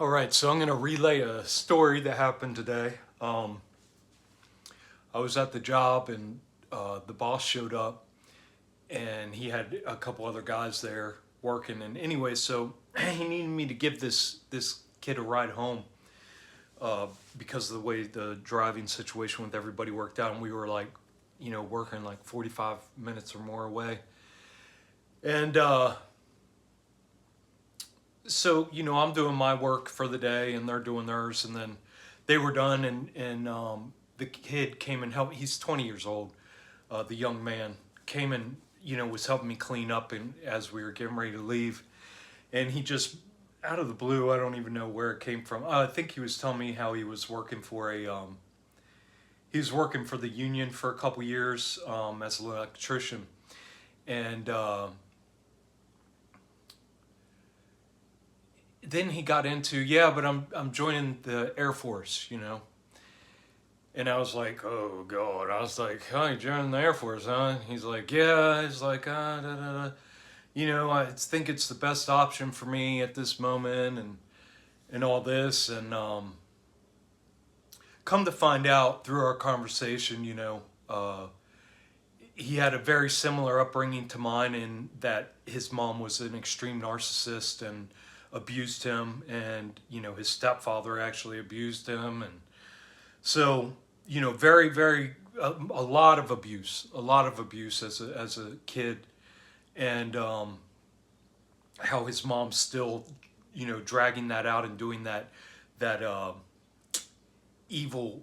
All right, so I'm going to relay a story that happened today. I was at the job and the boss showed up and he had a couple other guys there working. And anyway, so he needed me to give this kid a ride home uh, because of the way the driving situation with everybody worked out. And we were like, working like 45 minutes or more away. And so I'm doing my work for the day and they're doing theirs, and then they were done, and the kid came and helped. He's 20 years old. The young man came and was helping me clean up, and as we were getting ready to leave, and he just out of the blue, I don't even know where it came from. I think he was telling me how he was working for he was working for the union for a couple years as an electrician, and then he got into, yeah, but I'm joining the Air Force. And I was like, oh God. I was like, oh, you joining the Air Force, huh? He's like, yeah. He's like, da, da, da. I think it's the best option for me at this moment, and all this. And come to find out through our conversation, he had a very similar upbringing to mine in that his mom was an extreme narcissist and abused him, and his stepfather actually abused him, and so very, very a lot of abuse, as a kid, and how his mom's still dragging that out and doing that evil,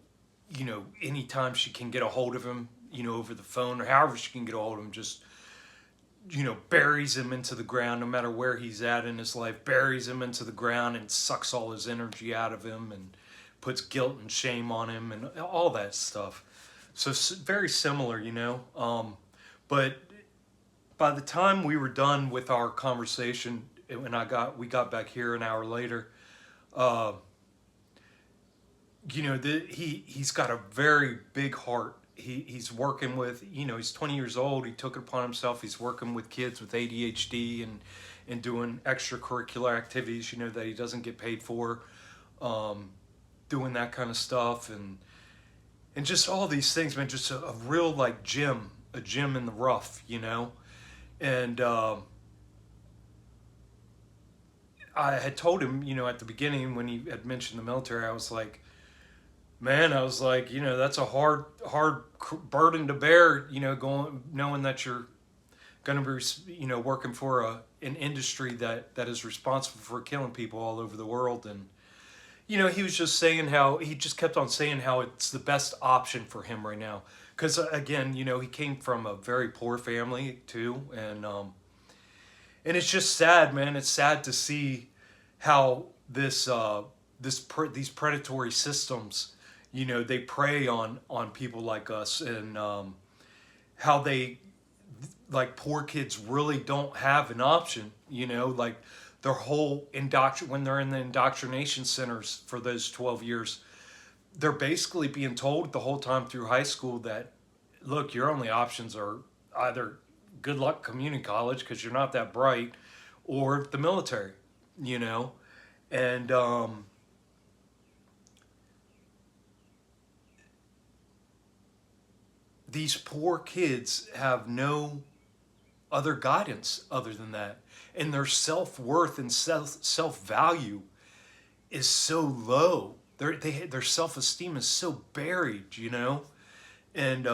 anytime she can get a hold of him, over the phone or however she can get a hold of him, just buries him into the ground no matter where he's at in his life, buries him into the ground and sucks all his energy out of him and puts guilt and shame on him and all that stuff. So very similar. But by the time we were done with our conversation, and we got back here an hour later, uh, he's got a very big heart. He's working with, he's 20 years old. He took it upon himself. He's working with kids with ADHD and doing extracurricular activities, that he doesn't get paid for, um, doing that kind of stuff, and just all these things, man. Just a real like a gym in the rough. And I had told him, at the beginning when he had mentioned the military, I was like, man, I was like, that's a hard burden to bear, going knowing that you're going to be, working for an industry that is responsible for killing people all over the world. And he was just saying how he just kept on saying how it's the best option for him right now. Because again, he came from a very poor family too, and it's just sad, man. It's sad to see how these predatory systems, they prey on people like us, and how they, like, poor kids really don't have an option. Like their whole when they're in the indoctrination centers for those 12 years, they're basically being told the whole time through high school that, look, your only options are either good luck community college because you're not that bright, or the military, you know? And these poor kids have no other guidance other than that. And their self worth and self value is so low. Their self esteem is so buried. And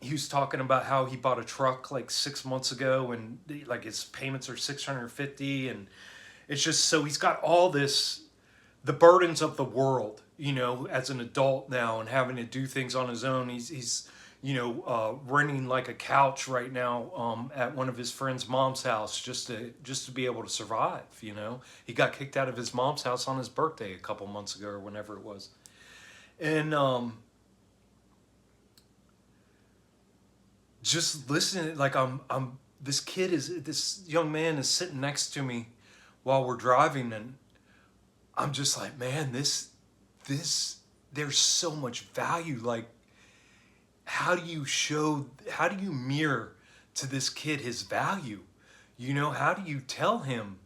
he was talking about how he bought a truck like 6 months ago, and like his payments are 650, and it's just so he's got all this, the burdens of the world, as an adult now and having to do things on his own. He's renting like a couch right now at one of his friend's mom's house just to be able to survive. He got kicked out of his mom's house on his birthday a couple months ago or whenever it was, and just listening, like this young man is sitting next to me while we're driving, and I'm just like, man, this there's so much value. Like, how do you mirror to this kid his value? How do you tell him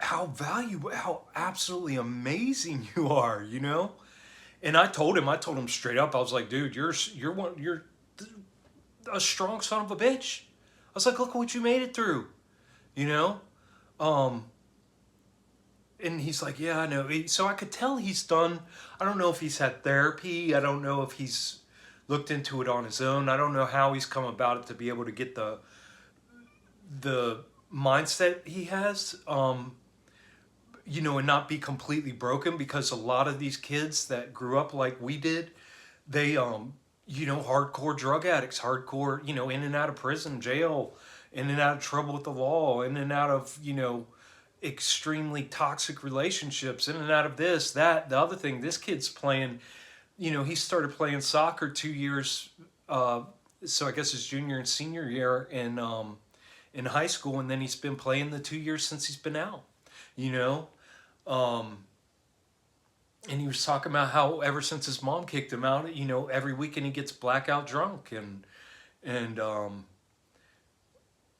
how absolutely amazing you are, you know? And I told him straight up, I was like, dude, you're a strong son of a bitch. I was like, look what you made it through, you know? Um, and he's like, yeah, I know. So I could tell he's done, I don't know if he's had therapy. I don't know if he's looked into it on his own. I don't know how he's come about it to be able to get the mindset he has, you know, and not be completely broken, because a lot of these kids that grew up like we did, they, you know, hardcore drug addicts, hardcore, you know, in and out of prison, jail, in and out of trouble with the law, in and out of, you know, extremely toxic relationships, in and out of this, that, the other thing. This kid's playing, you know, he started playing soccer 2 years, uh, so I guess his junior and senior year in high school, and then he's been playing the 2 years since he's been out, you know. Um, and he was talking about how ever since his mom kicked him out, you know, every weekend he gets blackout drunk, and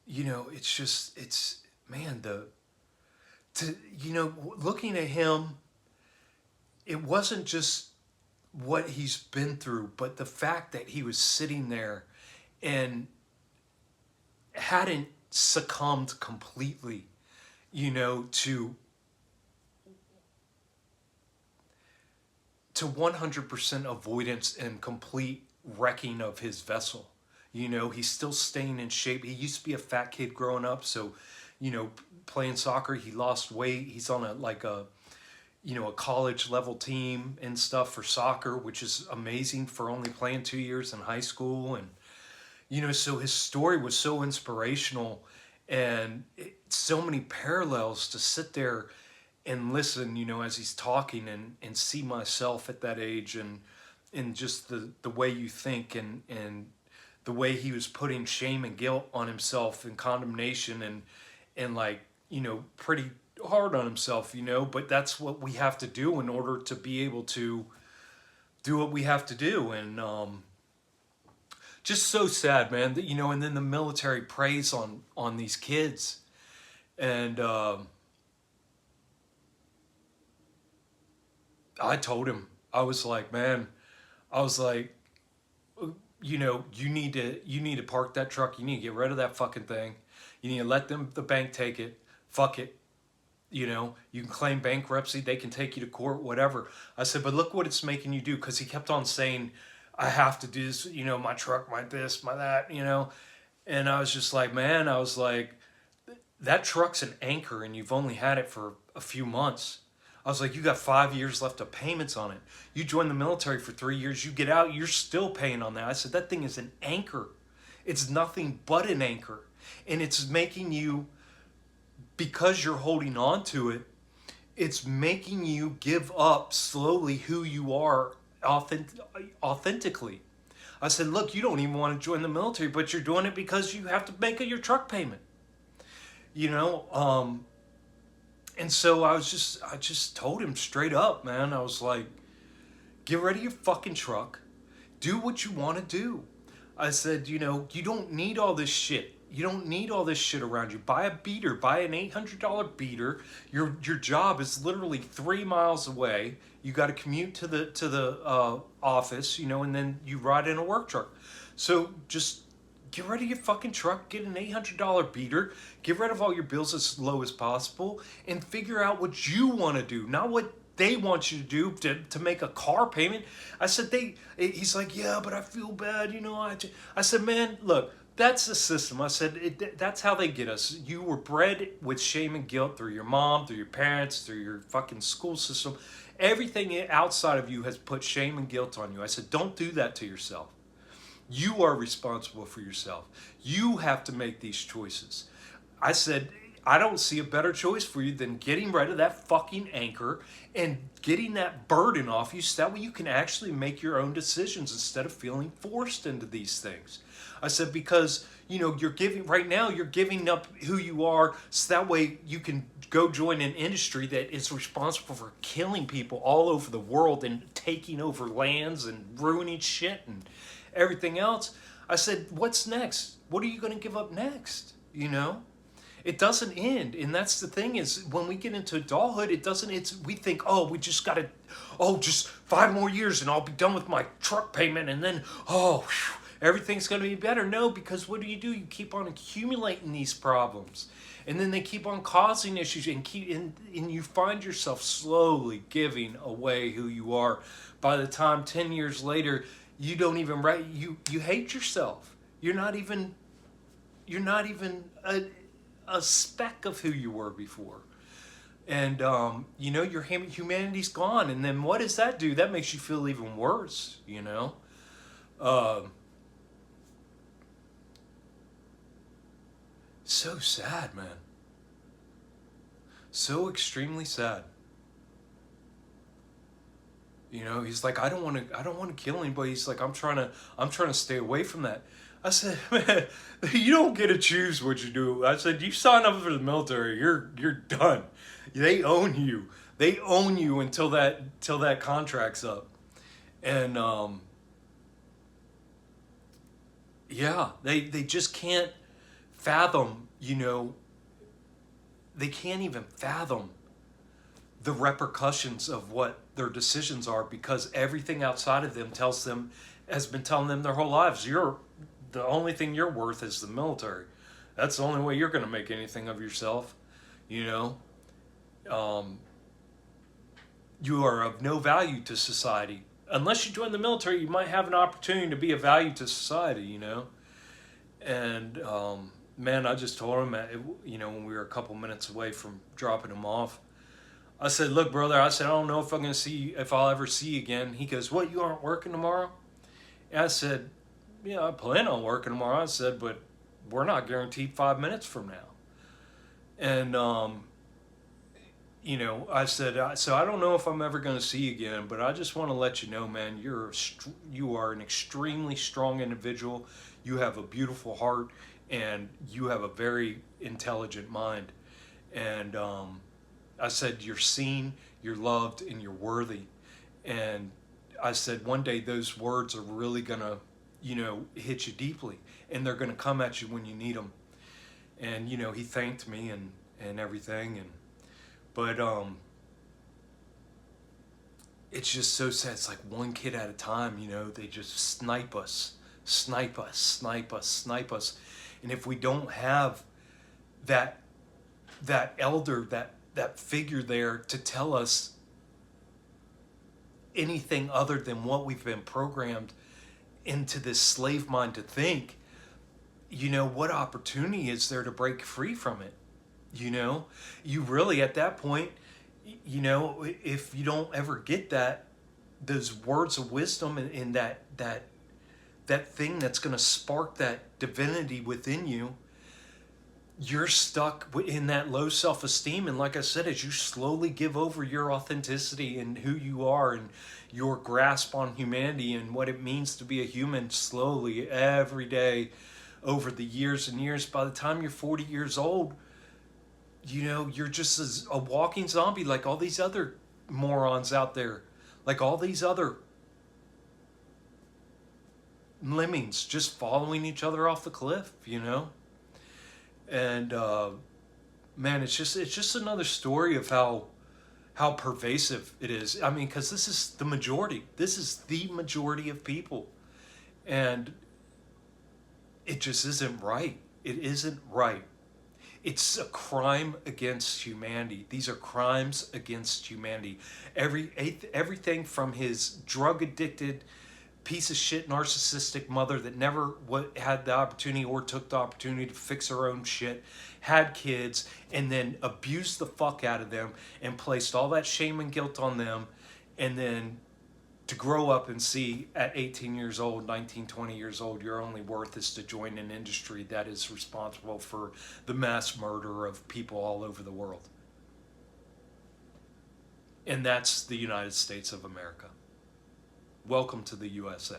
you know, it's just, it's, man, the to, you know, looking at him, it wasn't just what he's been through, but the fact that he was sitting there and hadn't succumbed completely, you know, to 100% avoidance and complete wrecking of his vessel. You know, he's still staying in shape. He used to be a fat kid growing up, so, you know, playing soccer, he lost weight. He's on a like a, you know, a college level team and stuff for soccer, which is amazing for only playing 2 years in high school. And, you know, so his story was so inspirational, and so many parallels to sit there and listen, you know, as he's talking, and see myself at that age, and just the way you think, and the way he was putting shame and guilt on himself and condemnation, and like, you know, pretty hard on himself, you know, but that's what we have to do in order to be able to do what we have to do. And just so sad, man, that, you know, and then the military preys on these kids. And I told him, I was like, man, I was like, you know, you need to park that truck. You need to get rid of that fucking thing. You need to let the bank take it. Fuck it. You know, you can claim bankruptcy. They can take you to court, whatever. I said, but look what it's making you do. Because he kept on saying, I have to do this, you know, my truck, my this, my that, you know. And I was just like, man, I was like, that truck's an anchor and you've only had it for a few months. I was like, you got 5 years left of payments on it. You join the military for 3 years, you get out, you're still paying on that. I said, that thing is an anchor. It's nothing but an anchor. And it's making you, because you're holding on to it, it's making you give up slowly who you are authentically. I said, look, you don't even want to join the military, but you're doing it because you have to make your truck payment. You know, and so I just told him straight up, man. I was like, get rid of your fucking truck. Do what you want to do. I said, you know, you don't need all this shit. You don't need all this shit around you. Buy a beater. Buy an $800 beater. Your job is literally 3 miles away. You got to commute to the office, you know, and then you ride in a work truck. So just get rid of your fucking truck. Get an $800 beater. Get rid of all your bills as low as possible, and figure out what you want to do, not what they want you to do to make a car payment. I said, he's like, yeah, but I feel bad, you know. I said, man, look, that's the system. I said, that's how they get us. You were bred with shame and guilt through your mom, through your parents, through your fucking school system. Everything outside of you has put shame and guilt on you. I said, don't do that to yourself. You are responsible for yourself. You have to make these choices. I said, I don't see a better choice for you than getting rid of that fucking anchor and getting that burden off you, so that way you can actually make your own decisions instead of feeling forced into these things. I said, because, you know, you're giving up who you are, so that way you can go join an industry that is responsible for killing people all over the world and taking over lands and ruining shit and everything else. I said, what's next? What are you going to give up next? You know? It doesn't end. And that's the thing is when we get into adulthood, it doesn't, we think, oh, we just got to, oh, just 5 more years and I'll be done with my truck payment. And then, oh, whew, everything's going to be better. No, because what do? You keep on accumulating these problems. And then they keep on causing issues and you find yourself slowly giving away who you are. By the time 10 years later, you don't even you hate yourself. You're not even a speck of who you were before. And your humanity's gone. And then what does that do? That makes you feel even worse, So sad, man. So extremely sad. He's like, I don't want to kill anybody. He's like, I'm trying to stay away from that. I said, man, you don't get to choose what you do. I said, you sign up for the military, you're done. They own you. They own you until that contract's up. And yeah, they just can't fathom, they can't even fathom the repercussions of what their decisions are, because everything outside of them has been telling them their whole lives, the only thing you're worth is the military. That's the only way you're going to make anything of yourself. Um, you are of no value to society. Unless you join the military, you might have an opportunity to be of value to society, And man, I just told him, when we were a couple minutes away from dropping him off, I said, look, brother, I said, I don't know if I'll ever see you again. He goes, what, you aren't working tomorrow? And I said, yeah, I plan on working tomorrow. I said, but we're not guaranteed 5 minutes from now. And, I said, so I don't know if I'm ever going to see you again, but I just want to let you know, man, you are an extremely strong individual. You have a beautiful heart, and you have a very intelligent mind. And I said, you're seen, you're loved, and you're worthy. And I said, one day those words are really going to, hit you deeply. And they're going to come at you when you need them. And, he thanked me and everything. But it's just so sad. It's like one kid at a time, they just snipe us. And if we don't have that elder, that figure there to tell us anything other than what we've been programmed into this slave mind to think, what opportunity is there to break free from it? You really, at that point, if you don't ever get those words of wisdom and that thing that's going to spark that divinity within you, you're stuck in that low self-esteem. And like I said, as you slowly give over your authenticity and who you are and your grasp on humanity and what it means to be a human, slowly every day over the years and years, by the time you're 40 years old, you're just a walking zombie, like all these other morons out there, like all these other lemmings just following each other off the cliff, And man, it's just another story of how pervasive it is. I mean, because this is the majority. This is the majority of people, and it just isn't right. It isn't right. It's a crime against humanity. These are crimes against humanity. Everything from his drug addicted piece of shit narcissistic mother that never had the opportunity or took the opportunity to fix her own shit, had kids, and then abused the fuck out of them and placed all that shame and guilt on them, and then to grow up and see at 18 years old, 19, 20 years old, your only worth is to join an industry that is responsible for the mass murder of people all over the world. And that's the United States of America. Welcome to the USA.